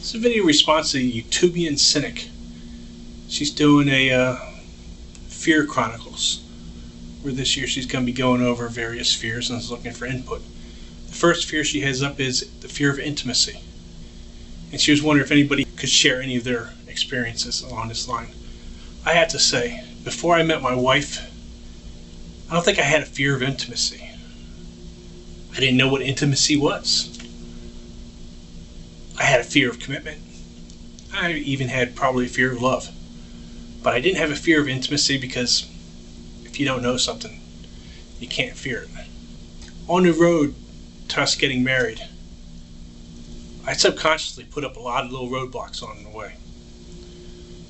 It's a video response to Utopian Cynic. She's doing a fear chronicles, where this year she's going to be going over various fears and is looking for input. The first fear she has up is the fear of intimacy. And she was wondering if anybody could share any of their experiences along this line. I have to say, before I met my wife, I don't think I had a fear of intimacy. I didn't know what intimacy was. I had a fear of commitment. I even had probably a fear of love. But I didn't have a fear of intimacy because if you don't know something, you can't fear it. On the road to us getting married, I subconsciously put up a lot of little roadblocks on the way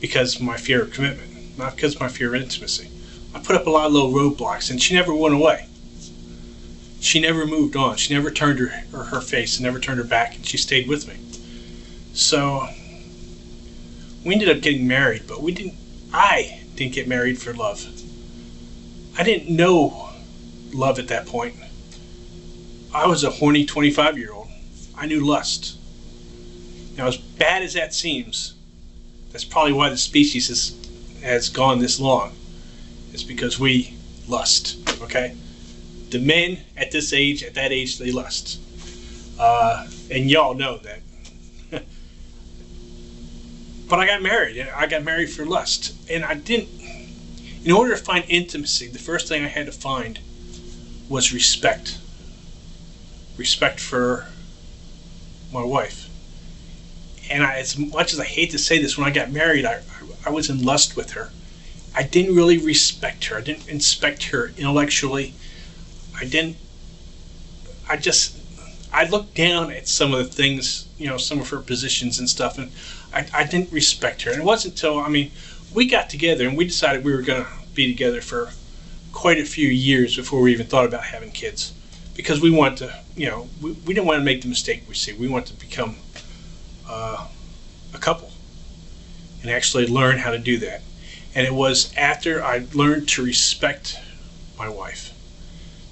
because of my fear of commitment, not because of my fear of intimacy. I put up a lot of little roadblocks and she never went away. She never moved on. She never turned her face and never turned her back, and she stayed with me. So we ended up getting married, but I didn't get married for love. I didn't know love at that point. I was a horny 25-year-old. I knew lust. Now, as bad as that seems, that's probably why the species has gone this long. It's because we lust, okay? The men at this age, at that age, they lust. And y'all know that. But I got married. I got married for lust. And I didn't... In order to find intimacy, the first thing I had to find was respect. Respect for my wife. And as much as I hate to say this, when I got married, I was in lust with her. I didn't really respect her. I didn't inspect her intellectually. I looked down at some of the things, some of her positions and stuff, and I didn't respect her. And it wasn't until, we got together and we decided we were going to be together for quite a few years before we even thought about having kids. Because we wanted to, we didn't want to make the mistake we see. We wanted to become a couple and actually learn how to do that. And it was after I learned to respect my wife,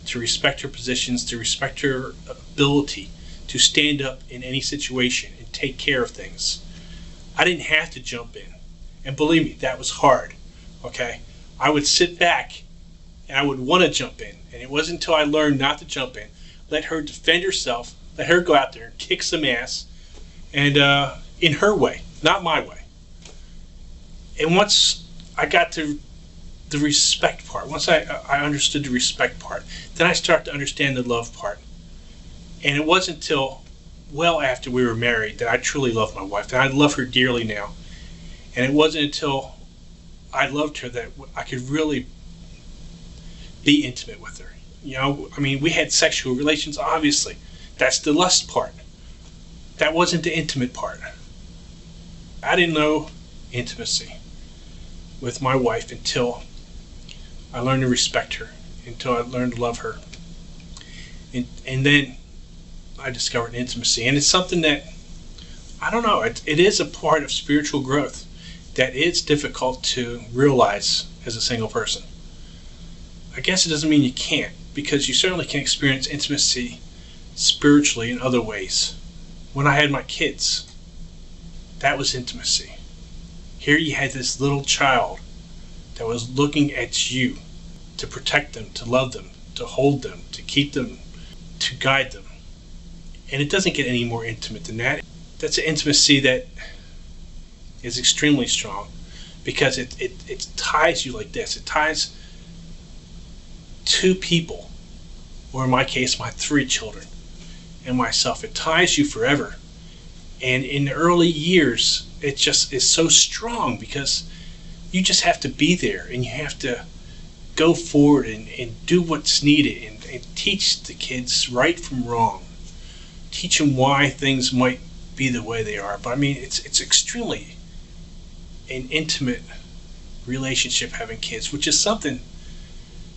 to respect her positions, to respect her ability to stand up in any situation and take care of things. I didn't have to jump in. And believe me, that was hard, okay? I would sit back and I would want to jump in. And it wasn't until I learned not to jump in, let her defend herself, let her go out there and kick some ass, and in her way, not my way. And once I got to the respect part, once I understood the respect part, then I started to understand the love part. And it wasn't until well after we were married that I truly loved my wife, and I love her dearly now. And it wasn't until I loved her that I could really be intimate with her. We had sexual relations, obviously. That's the lust part. That wasn't the intimate part. I didn't know intimacy with my wife until I learned to respect her, until I learned to love her. And then I discovered intimacy. And it's something that, I don't know, it is a part of spiritual growth that is difficult to realize as a single person. I guess it doesn't mean you can't, because you certainly can experience intimacy spiritually in other ways. When I had my kids, that was intimacy. Here you had this little child that was looking at you to protect them, to love them, to hold them, to keep them, to guide them. And it doesn't get any more intimate than that. That's an intimacy that is extremely strong because it ties you like this. It ties two people, or in my case, my 3 children and myself. It ties you forever. And in the early years, it just is so strong because you just have to be there and you have to go forward and do what's needed and teach the kids right from wrong. Teach them why things might be the way they are. But it's extremely an intimate relationship having kids, which is something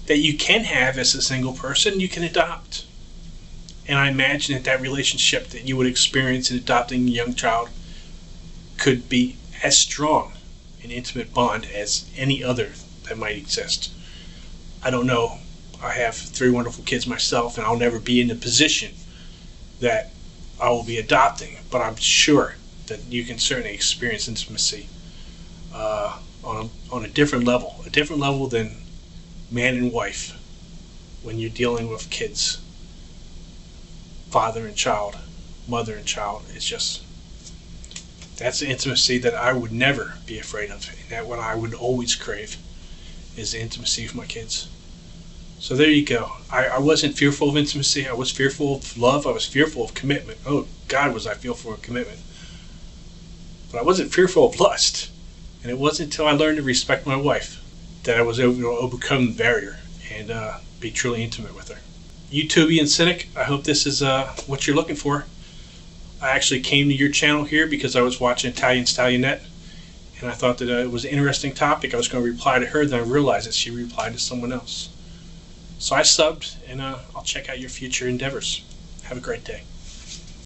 that you can have as a single person, you can adopt. And I imagine that relationship that you would experience in adopting a young child could be as strong an intimate bond as any other that might exist. I don't know. I have 3 wonderful kids myself, and I'll never be in the position that I will be adopting, but I'm sure that you can certainly experience intimacy on a different level than man and wife when you're dealing with kids, father and child, mother and child. It's just, that's the intimacy that I would never be afraid of, and that what I would always crave is the intimacy with my kids. So there you go. I wasn't fearful of intimacy. I was fearful of love. I was fearful of commitment. Oh God, was I fearful of commitment. But I wasn't fearful of lust. And it wasn't until I learned to respect my wife that I was able to overcome the barrier and be truly intimate with her. YouTubian Cynic, I hope this is what you're looking for. I actually came to your channel here because I was watching Italian Stallionette, and I thought that it was an interesting topic. I was going to reply to her, then I realized that she replied to someone else. So I subbed, and I'll check out your future endeavors. Have a great day.